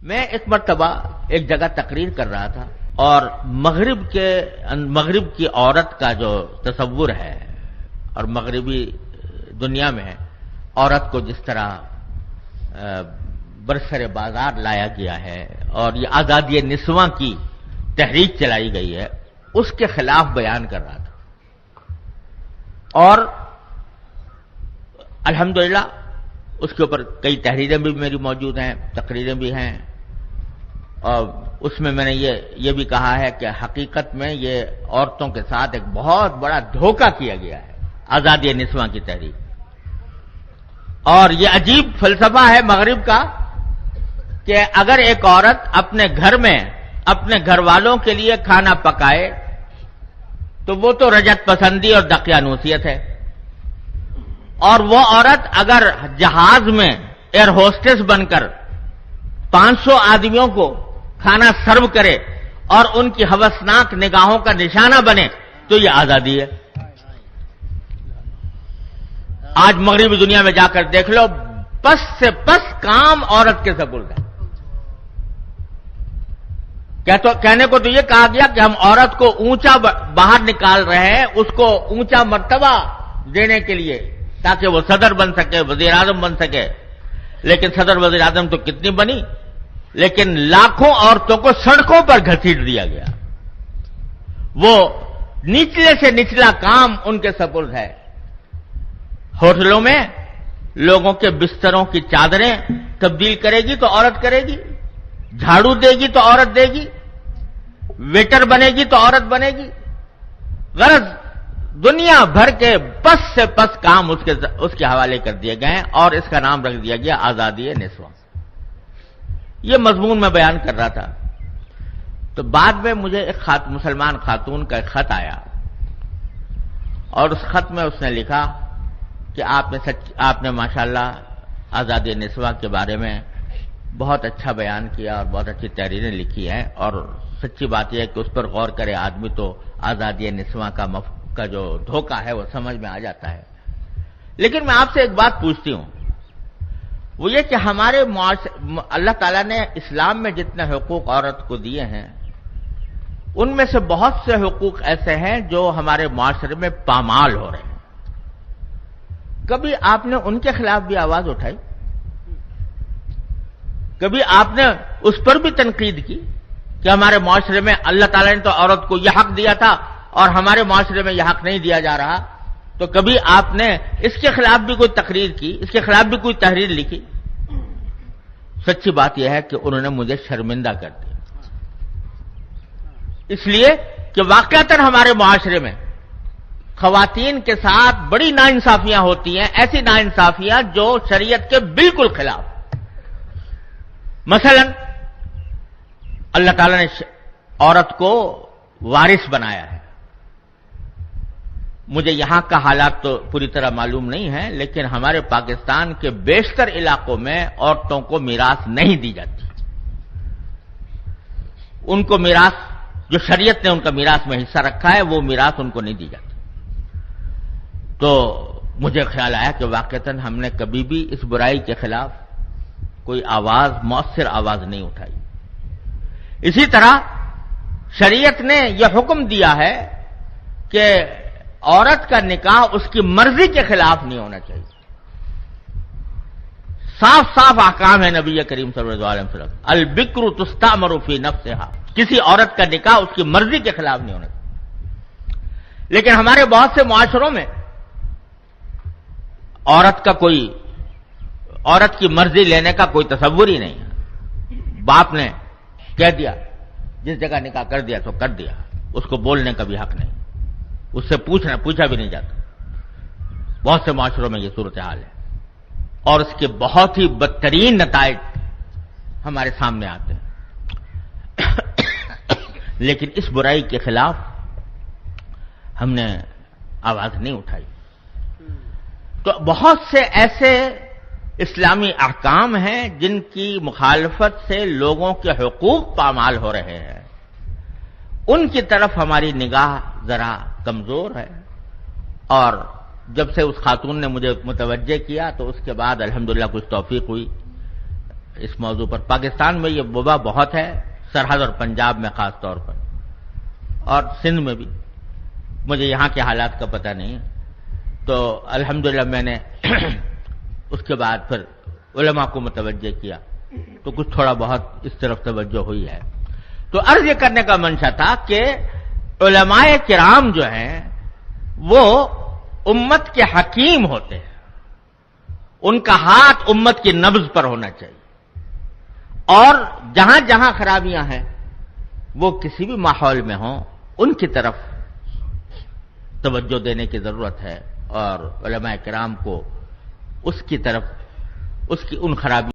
میں ایک مرتبہ ایک جگہ تقریر کر رہا تھا اور مغرب کی عورت کا جو تصور ہے اور مغربی دنیا میں عورت کو جس طرح برسر بازار لایا گیا ہے اور یہ آزادی نسواں کی تحریک چلائی گئی ہے اس کے خلاف بیان کر رہا تھا. اور الحمدللہ اس کے اوپر کئی تحریریں بھی میری موجود ہیں، تقریریں بھی ہیں، اور اس میں میں نے یہ بھی کہا ہے کہ حقیقت میں یہ عورتوں کے ساتھ ایک بہت بڑا دھوکہ کیا گیا ہے آزادی نسواں کی تحریک. اور یہ عجیب فلسفہ ہے مغرب کا کہ اگر ایک عورت اپنے گھر میں اپنے گھر والوں کے لیے کھانا پکائے تو وہ تو رجت پسندی اور دقیانوسیت ہے، اور وہ عورت اگر جہاز میں ایئر ہوسٹس بن کر 500 آدمیوں کو کھانا سرو کرے اور ان کی ہوسناک نگاہوں کا نشانہ بنے تو یہ آزادی ہے. آج مغربی دنیا میں جا کر دیکھ لو، پس سے پس کام عورت کے سپرد ہے. کہنے کو تو یہ کہا گیا کہ ہم عورت کو اونچا باہر نکال رہے ہیں، اس کو اونچا مرتبہ دینے کے لیے تاکہ وہ صدر بن سکے، وزیر اعظم بن سکے. لیکن صدر وزیر اعظم تو کتنی بنی، لیکن لاکھوں عورتوں کو سڑکوں پر گھسیٹ دیا گیا. وہ نچلے سے نچلا کام ان کے سپرد ہے. ہوٹلوں میں لوگوں کے بستروں کی چادریں تبدیل کرے گی تو عورت کرے گی، جھاڑو دے گی تو عورت دے گی، ویٹر بنے گی تو عورت بنے گی. غرض دنیا بھر کے پس سے پس کام اس کے حوالے کر دیے گئے اور اس کا نام رکھ دیا گیا آزادی نسواں. یہ مضمون میں بیان کر رہا تھا تو بعد میں مجھے ایک مسلمان خاتون کا ایک خط آیا، اور اس خط میں اس نے لکھا کہ آپ نے ماشاءاللہ آزادی نسواں کے بارے میں بہت اچھا بیان کیا اور بہت اچھی تحریریں لکھی ہیں، اور سچی بات یہ ہے کہ اس پر غور کرے آدمی تو آزادی نسواں کا جو دھوکہ ہے وہ سمجھ میں آ جاتا ہے. لیکن میں آپ سے ایک بات پوچھتی ہوں، وہ یہ کہ ہمارے اللہ تعالیٰ نے اسلام میں جتنے حقوق عورت کو دیے ہیں ان میں سے بہت سے حقوق ایسے ہیں جو ہمارے معاشرے میں پامال ہو رہے ہیں. کبھی آپ نے ان کے خلاف بھی آواز اٹھائی؟ کبھی آپ نے اس پر بھی تنقید کی کہ ہمارے معاشرے میں اللہ تعالیٰ نے تو عورت کو یہ حق دیا تھا اور ہمارے معاشرے میں یہ حق نہیں دیا جا رہا؟ تو کبھی آپ نے اس کے خلاف بھی کوئی تقریر کی، اس کے خلاف بھی کوئی تحریر لکھی؟ سچی بات یہ ہے کہ انہوں نے مجھے شرمندہ کر دیا، اس لیے کہ واقعتاً ہمارے معاشرے میں خواتین کے ساتھ بڑی ناانصافیاں ہوتی ہیں، ایسی ناانصافیاں جو شریعت کے بالکل خلاف. مثلا اللہ تعالیٰ نے عورت کو وارث بنایا ہے. مجھے یہاں کا حالات تو پوری طرح معلوم نہیں ہے، لیکن ہمارے پاکستان کے بیشتر علاقوں میں عورتوں کو میراث نہیں دی جاتی. ان کو میراث، جو شریعت نے ان کا میراث میں حصہ رکھا ہے، وہ میراث ان کو نہیں دی جاتی. تو مجھے خیال آیا کہ واقعتاً ہم نے کبھی بھی اس برائی کے خلاف کوئی مؤثر آواز نہیں اٹھائی. اسی طرح شریعت نے یہ حکم دیا ہے کہ عورت کا نکاح اس کی مرضی کے خلاف نہیں ہونا چاہیے. صاف صاف احکام ہے نبی کریم صلی اللہ علیہ وسلم، البکر تستعمر فی نفسها، کسی عورت کا نکاح اس کی مرضی کے خلاف نہیں ہونا چاہیے. لیکن ہمارے بہت سے معاشروں میں عورت کی مرضی لینے کا کوئی تصور ہی نہیں ہے. باپ نے کہہ دیا، جس جگہ نکاح کر دیا تو کر دیا، اس کو بولنے کا بھی حق نہیں، اس سے پوچھا بھی نہیں جاتا. بہت سے معاشروں میں یہ صورتحال ہے، اور اس کے بہت ہی بدترین نتائج ہمارے سامنے آتے ہیں. لیکن اس برائی کے خلاف ہم نے آواز نہیں اٹھائی. تو بہت سے ایسے اسلامی احکام ہیں جن کی مخالفت سے لوگوں کے حقوق پامال ہو رہے ہیں، ان کی طرف ہماری نگاہ ذرا کمزور ہے. اور جب سے اس خاتون نے مجھے متوجہ کیا تو اس کے بعد الحمدللہ کچھ توفیق ہوئی. اس موضوع پر. پاکستان میں یہ وبا بہت ہے، سرحد اور پنجاب میں خاص طور پر، اور سندھ میں بھی. مجھے یہاں کے حالات کا پتہ نہیں ہے. تو الحمدللہ میں نے اس کے بعد پھر علماء کو متوجہ کیا، تو کچھ تھوڑا بہت اس طرف توجہ ہوئی ہے. تو عرض یہ کرنے کا منشا تھا کہ علماء کرام جو ہیں وہ امت کے حکیم ہوتے ہیں، ان کا ہاتھ امت کی نبض پر ہونا چاہیے، اور جہاں جہاں خرابیاں ہیں وہ کسی بھی ماحول میں ہوں ان کی طرف توجہ دینے کی ضرورت ہے، اور علماء کرام کو اس کی طرف، اس کی ان خرابیوں